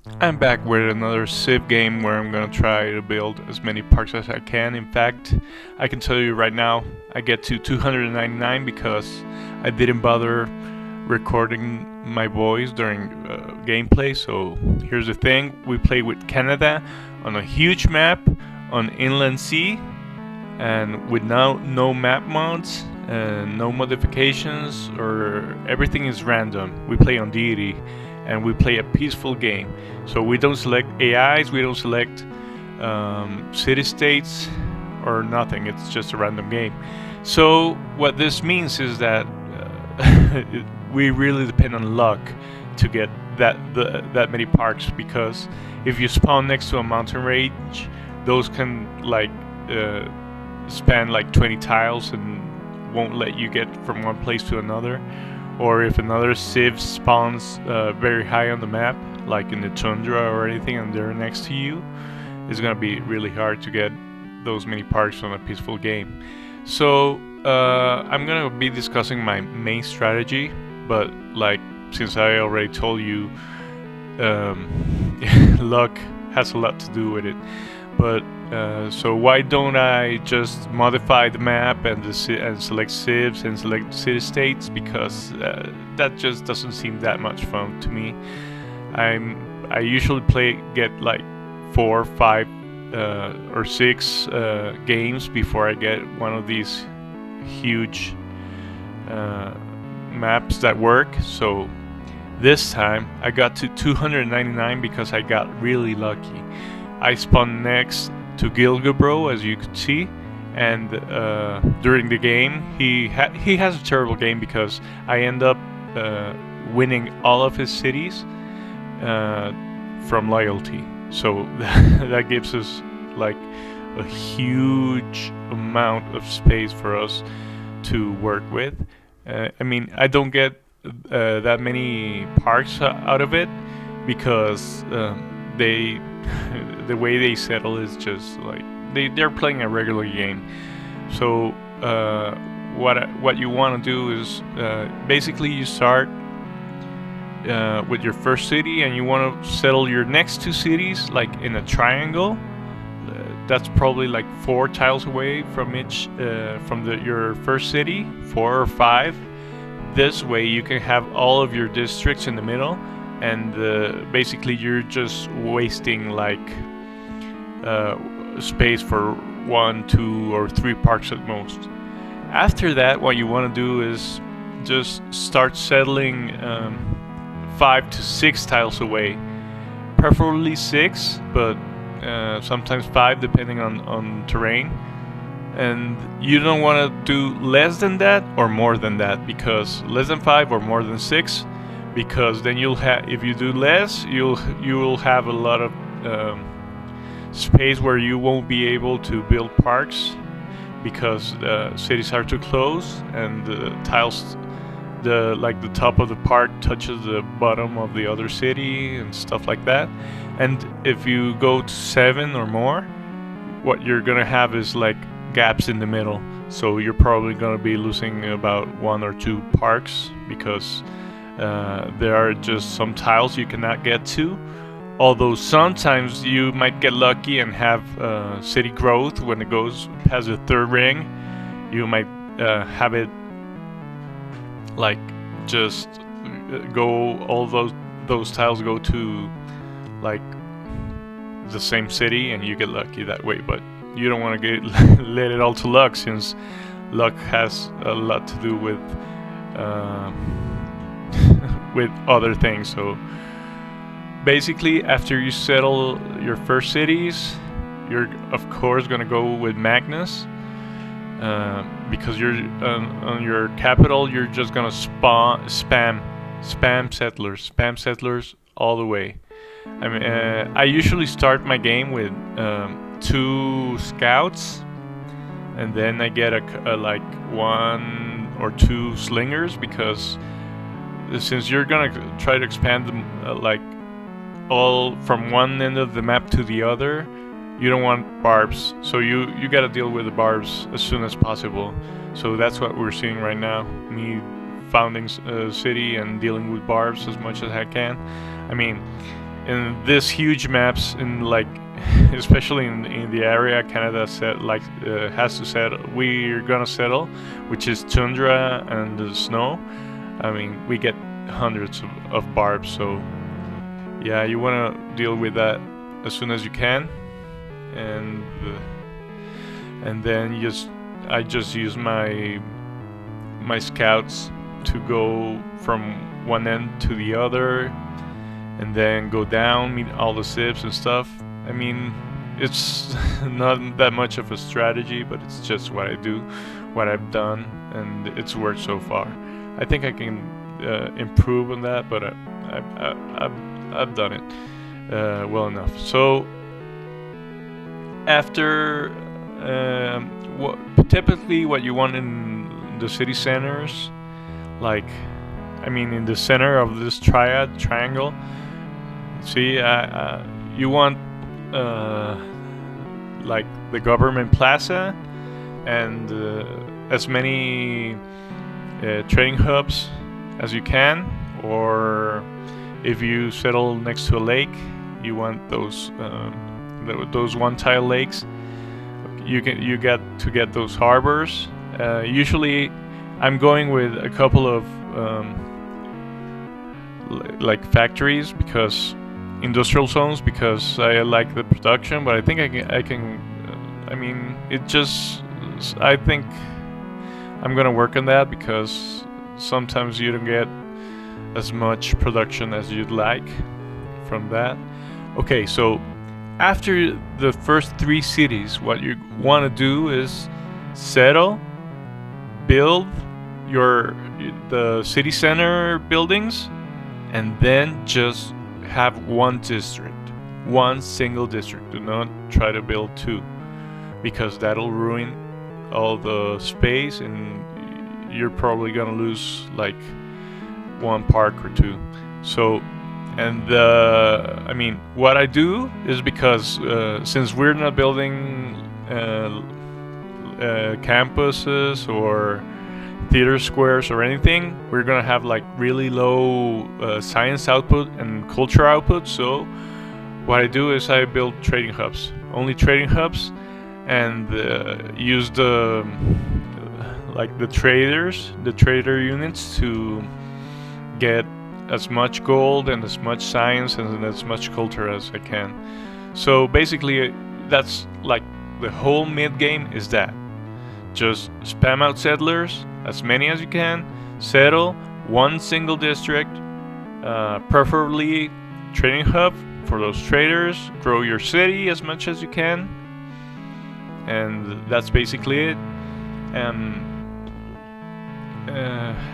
I'm back with another Civ game where I'm gonna try to build as many parks as I can. In fact, I can tell you right now, I get to 299 because I didn't bother recording my voice during gameplay. So here's the thing: we play with Canada on a huge map on inland sea, and with now no map mods and no modifications, or everything is random. We play on Deity and we play a peaceful game. So we don't select AIs, we don't select city states or nothing. It's just a random game. So what this means is that we really depend on luck to get that many parks, because if you spawn next to a mountain range, those can span like 20 tiles and won't let you get from one place to another. Or if another civ spawns very high on the map, like in the tundra or anything, and they're next to you, it's gonna be really hard to get those many parks on a peaceful game. So I'm gonna be discussing my main strategy, but since I already told you, luck has a lot to do with it. But so why don't I just modify the map and select civs and select city states? Because that just doesn't seem that much fun to me. I usually get like 4, 5, or 6 games before I get one of these huge maps that work. So this time I got to 299 because I got really lucky. I spawned next to Gilgabro, as you could see, and during the game he has a terrible game because I end up winning all of his cities from loyalty. So that gives us like a huge amount of space for us to work with. I mean, I don't get that many parks out of it because they the way they settle is just like they're playing a regular game. So what you want to do is basically you start with your first city, and you want to settle your next 2 cities like in a triangle. That's probably like 4 tiles away from each from your first city, 4 or 5. This way you can have all of your districts in the middle, and basically you're just wasting like space for 1, 2, or 3 parks at most. After that, what you want to do is just start settling 5 to 6 tiles away, preferably 6, but sometimes 5 depending on terrain. And you don't want to do less than that or more than that, because less than 5 or more than 6, because then you'll have, if you do less, you will have a lot of space where you won't be able to build parks because cities are too close, and the tiles, the top of the park touches the bottom of the other city and stuff like that. And if you go to 7 or more, what you're gonna have is like gaps in the middle. So you're probably gonna be losing about 1 or 2 parks because there are just some tiles you cannot get to. Although sometimes you might get lucky and have city growth when it goes past the 3rd ring. You might have it like just go, all those tiles go to like the same city, and you get lucky that way. But you don't want to let it all to luck, since luck has a lot to do with with other things. So basically, after you settle your first cities, you're of course gonna go with Magnus, because you're on your capital. You're just gonna spam settlers all the way. I mean, I usually start my game with 2 scouts, and then I get a like 1 or 2 slingers, because since you're gonna try to expand them like all from one end of the map to the other, you don't want barbs. So you got to deal with the barbs as soon as possible. So that's what we're seeing right now, me founding a city and dealing with barbs as much as I can. I mean, in these huge maps, in like especially in the area Canada said like has to settle, we're gonna settle, which is tundra and the snow. I mean, we get hundreds of barbs, so yeah, you want to deal with that as soon as you can, and then I just use my scouts to go from one end to the other, and then go down, meet all the zips and stuff. I mean, it's not that much of a strategy, but it's just what I do, what I've done, and it's worked so far. I think I can improve on that, but I've done it well enough. So after typically what you want in the city centers, like I mean in the center of this triangle, see, you want like the government plaza and as many trading hubs as you can, or if you settle next to a lake, you want those one tile lakes. You get to get those harbors. Usually I'm going with a couple of like factories, because industrial zones, because I like the production, but I think I can I mean, it just, I think I'm gonna work on that, because sometimes you don't get as much production as you'd like from that. Okay, so after the first 3 cities, what you want to do is settle, build the city center buildings, and then just have one district, one single district. Do not try to build 2, because that'll ruin all the space, and you're probably gonna lose like 1 park or 2. So, and I mean, what I do is, because since we're not building campuses or theater squares or anything, we're gonna have like really low science output and culture output. So what I do is I build trading hubs, only trading hubs, and use the trader units to get as much gold and as much science and as much culture as I can. So basically, that's like the whole mid game is that. Just spam out settlers, as many as you can, settle one single district, preferably trading hub for those traders, grow your city as much as you can, and that's basically it.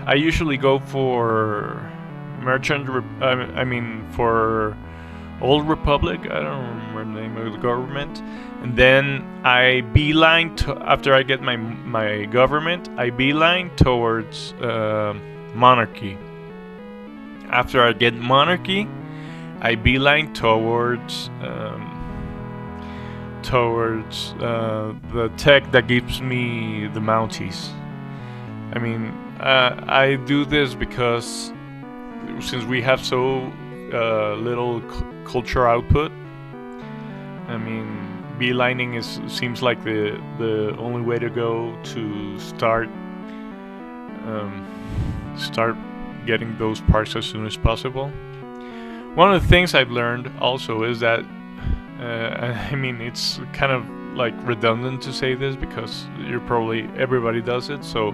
I usually go for for Old Republic, I don't remember the name of the government, and then I beeline after I get my government, I beeline towards monarchy. After I get monarchy, I beeline towards the tech that gives me the Mounties. I mean, I do this because since we have so little culture output, I mean, beelining seems like the only way to go to start getting those parks as soon as possible. One of the things I've learned also is that I mean, it's kind of like redundant to say this, because everybody does it, so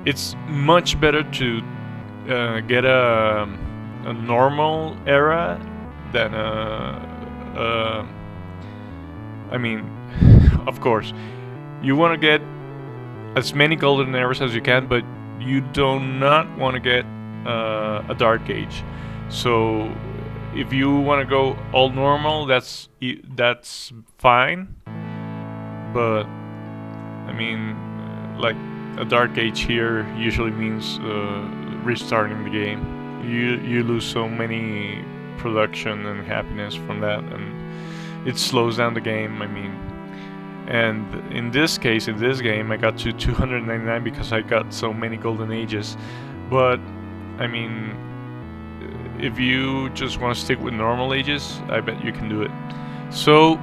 it's much better to get a normal era than I mean, of course, you want to get as many golden eras as you can, but you do not want to get a dark age. So if you want to go all normal, that's fine. But I mean, like, a dark age here usually means restarting the game. You lose so many production and happiness from that, and it slows down the game. I mean, and in this case, in this game, I got to 299 because I got so many golden ages. But I mean, if you just want to stick with normal ages, I bet you can do it. So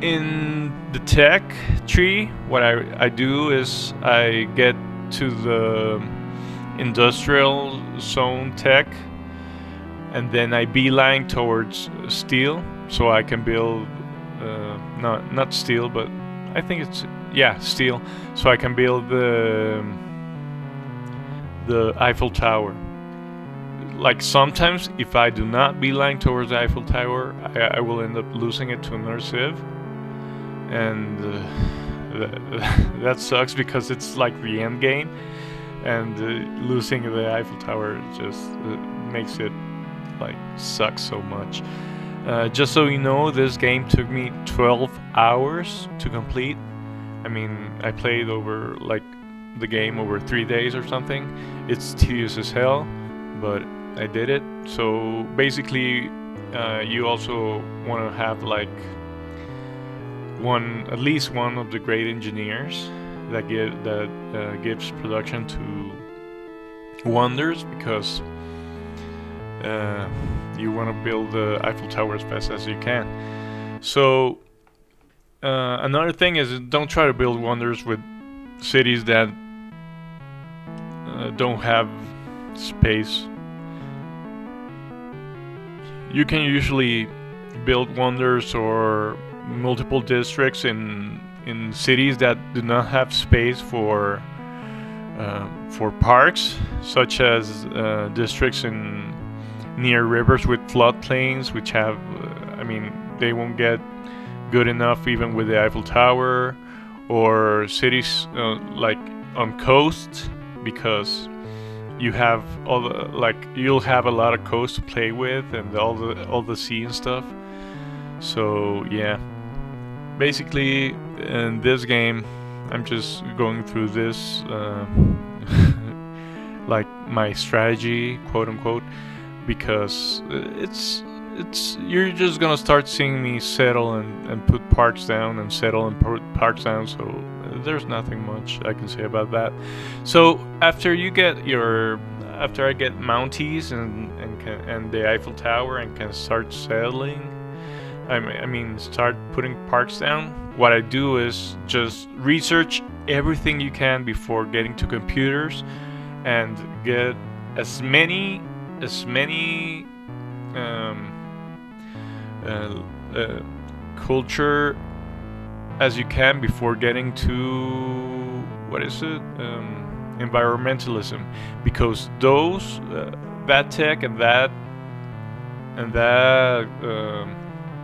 in the tech tree, what I do is I get to the industrial zone tech, and then I beeline towards steel, so I can build not steel, but I think it's steel, so I can build the Eiffel Tower. Like sometimes, if I do not beeline towards the Eiffel Tower, I will end up losing it to another civ, and that sucks because it's like the end game, and losing the Eiffel Tower just makes it like suck so much. Just so you know, this game took me 12 hours to complete. I mean, I played over like the game over 3 days or something. It's tedious as hell, but I did it. So basically, you also want to have like at least one of the great engineers that gives production to Wonders, because you want to build the Eiffel Tower as fast as you can. So another thing is, don't try to build Wonders with cities that don't have space. You can usually build Wonders or multiple districts in cities that do not have space for parks, such as districts near rivers with floodplains, which have, they won't get good enough even with the Eiffel Tower, or cities like on coast, because you have you'll have a lot of coast to play with, and all the sea and stuff. So yeah, basically in this game, I'm just going through this like my strategy, quote unquote, because it's you're just gonna start seeing me settle and put parks down, and settle and put parks down. So there's nothing much I can say about that. So after I get Mounties and the Eiffel Tower and can start settling, start putting parks down, what I do is just research everything you can before getting to computers, and get as many culture as you can before getting to environmentalism, because those that tech and that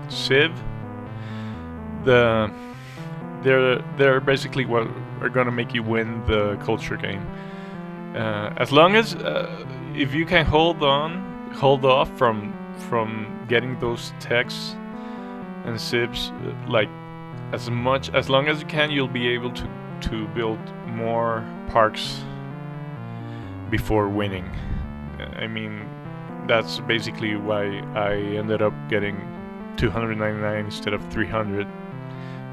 civ, they're basically what are gonna make you win the culture game. As long as if you can hold off from getting those techs and civs, like as long as you can, you'll be able to build more parks before winning. That's basically why I ended up getting 299 instead of 300.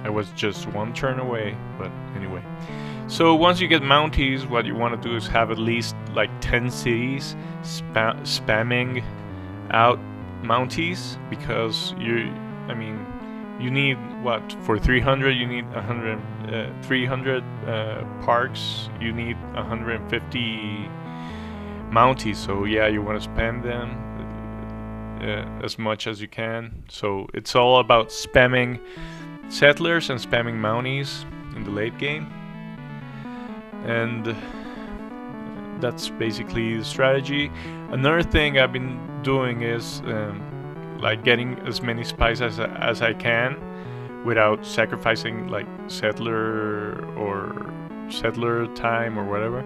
I was just one turn away, but anyway. So once you get Mounties, what you want to do is have at least like 10 cities spamming out Mounties, because you need for 300 you need 300 parks, you need 150 Mounties. So yeah, you want to spam them as much as you can. So it's all about spamming settlers and spamming Mounties in the late game, and that's basically the strategy. Another thing I've been doing is like getting as many spies as I can without sacrificing like settler time or whatever,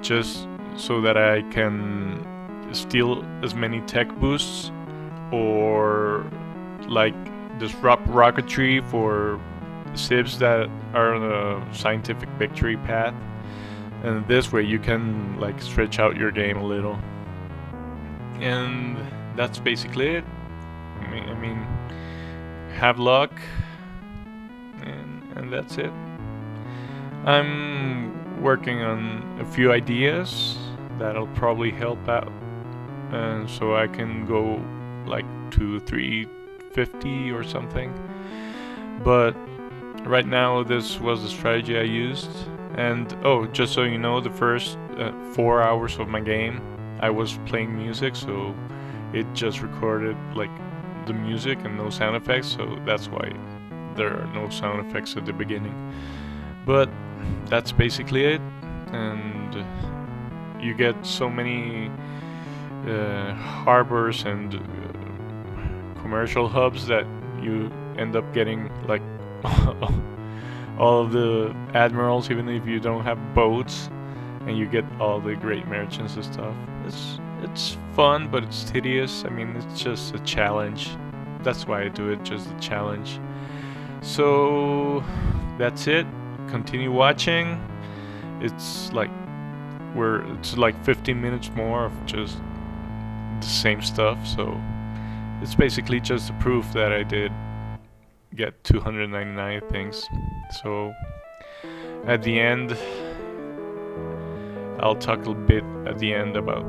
just so that I can steal as many tech boosts, or like disrupt rocketry for civs that are on a scientific victory path. And this way you can like stretch out your game a little. And that's basically it. Have luck, and that's it. I'm working on a few ideas that'll probably help out and so I can go like to 350 or something. But right now this was the strategy I used. And oh, just so you know, the first 4 hours of my game I was playing music, so it just recorded like the music and no sound effects, so that's why there are no sound effects at the beginning. But that's basically it, and you get so many harbors and commercial hubs that you end up getting like all of the admirals, even if you don't have boats, and you get all the great merchants and stuff. It's fun, but it's tedious. I mean, it's just a challenge. That's why I do it, just a challenge. So that's it. Continue watching. It's like 15 minutes more of just the same stuff. So it's basically just a proof that I did get 299 things. So at the end, I'll talk a bit at the end about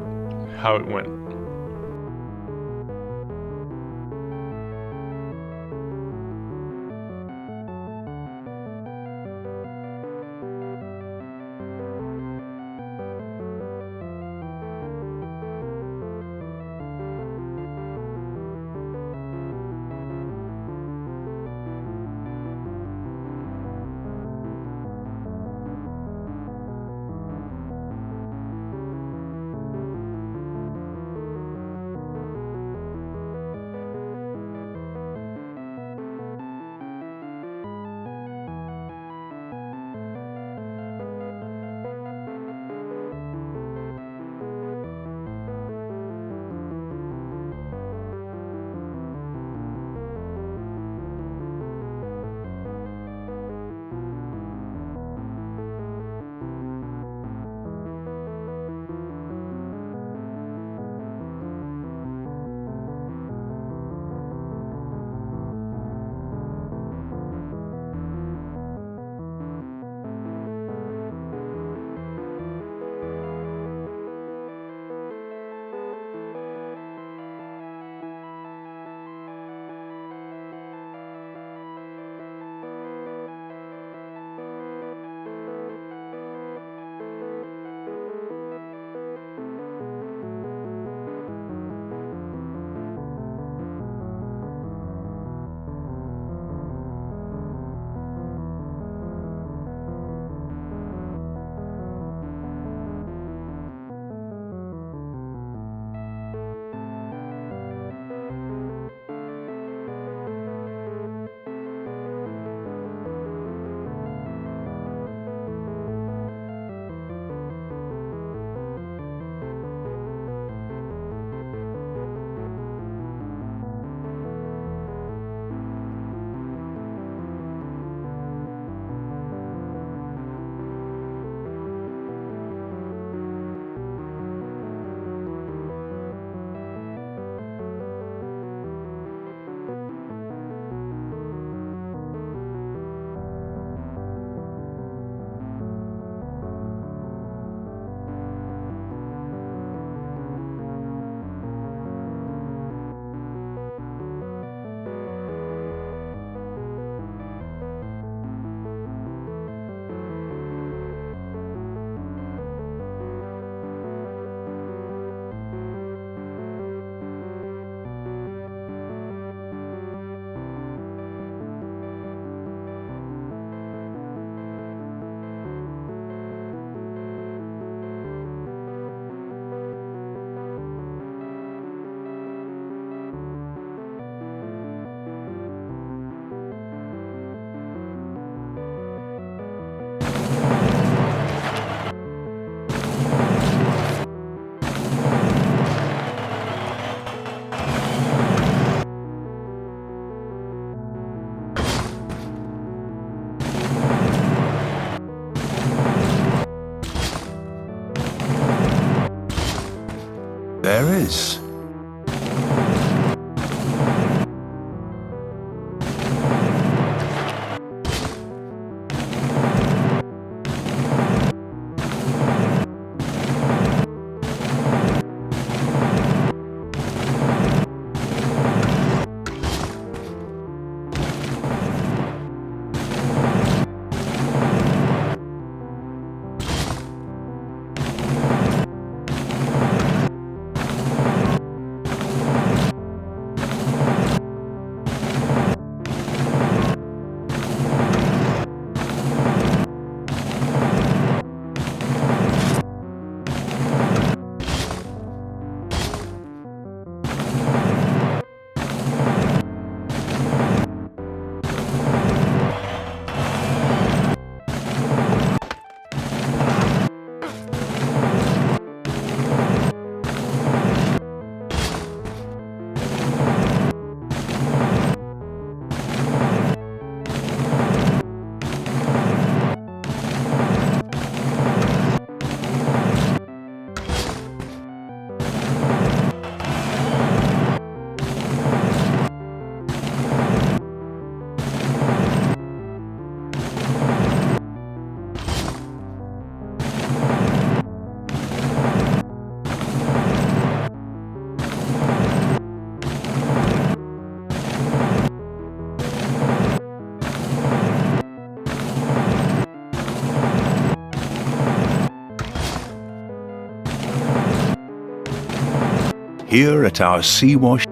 how it went. There is. here at our sea wash.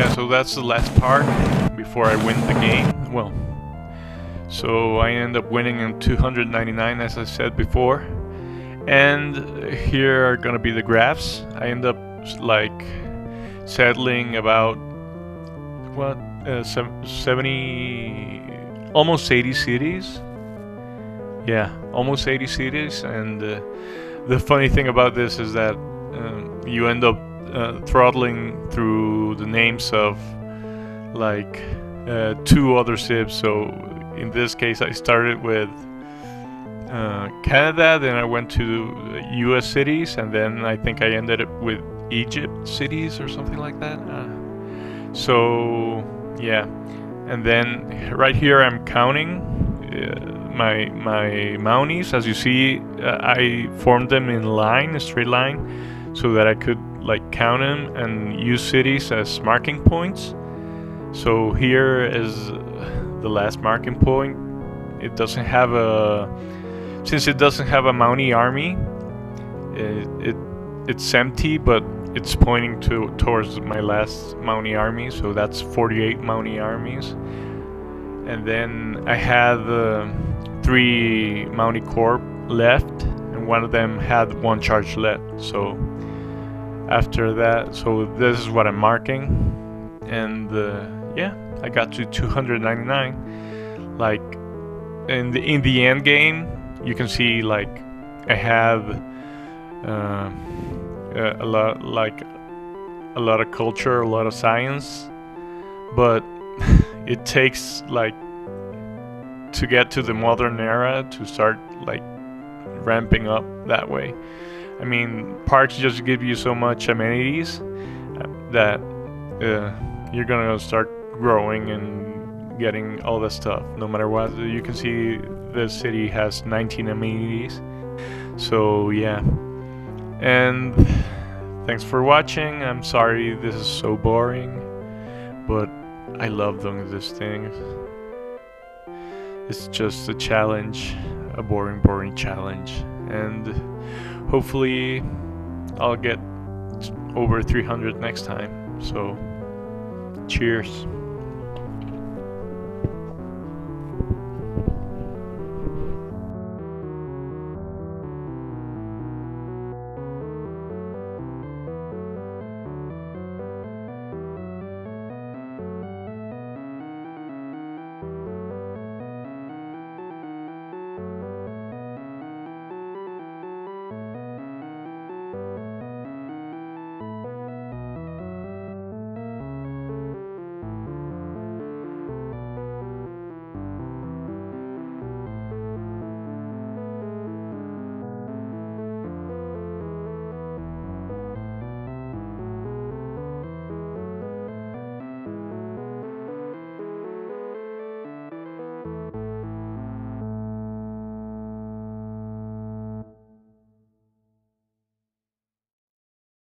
yeah, so that's the last part before I win the game. Well, so I end up winning in 299, as I said before. And here are gonna be the graphs. I end up like settling about what 70, almost 80 cities. Yeah, almost 80 cities. And the funny thing about this is that you end up throttling through the names of like 2 other civs. So in this case, I started with Canada, then I went to US cities, and then I think I ended up with Egypt cities or something like that. So yeah, and then right here I'm counting my Mounties. As you see, I formed them in line, a straight line, so that I could like count them and use cities as marking points. So here is the last marking point. It doesn't have a, since it doesn't have a Mountie army, it's empty, but it's pointing towards my last Mountie army. So that's 48 Mountie armies. And then I had 3 Mountie Corps left, and one of them had 1 charge left. So after that, so this is what I'm marking, and yeah, I got to 299. Like in the end game, you can see like I have a lot of culture, a lot of science, but it takes like to get to the modern era to start like ramping up that way. I mean, parks just give you so much amenities that you're gonna start growing and getting all that stuff no matter what. You can see the city has 19 amenities. So yeah, and thanks for watching. I'm sorry this is so boring, but I love doing this thing. It's just a challenge, a boring challenge, and hopefully I'll get over 300 next time. So cheers.